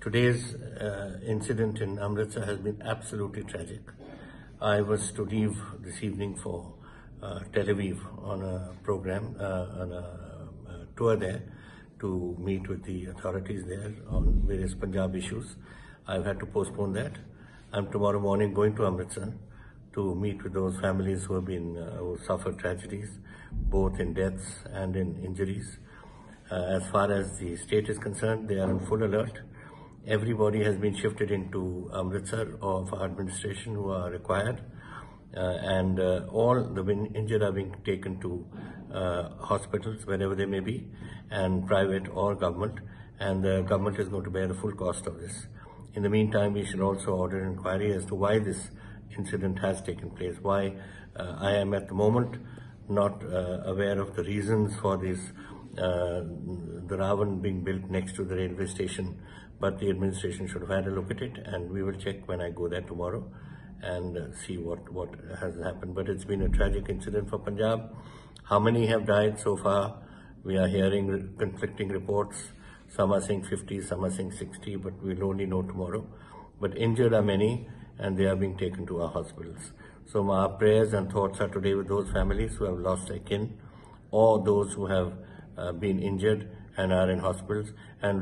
Today's incident in Amritsar has been absolutely tragic. I was to leave this evening for Tel Aviv on a program, on a tour there to meet with the authorities there on various Punjab issues. I've had to postpone that. I'm tomorrow morning going to Amritsar to meet with those families who who suffered tragedies, both in deaths and in injuries. As far as the state is concerned, they are on full alert. Everybody has been shifted into Amritsar of our administration who are required, and all the injured are being taken to hospitals wherever they may be, and private or government, and the government is going to bear the full cost of this. In the meantime, we should also order an inquiry as to why this incident has taken place, why I am at the moment not aware of the reasons for this, the Ravan being built next to the railway station, but the administration should have had a look at it, and we will check when I go there tomorrow and see what has happened. But it's been a tragic incident for Punjab. How many have died so far? We are hearing conflicting reports. Some are saying 50, some are saying 60, but we'll only know tomorrow. But injured are many, and they are being taken to our hospitals. So our prayers and thoughts are today with those families who have lost their kin, or those who have been injured and are in hospitals. And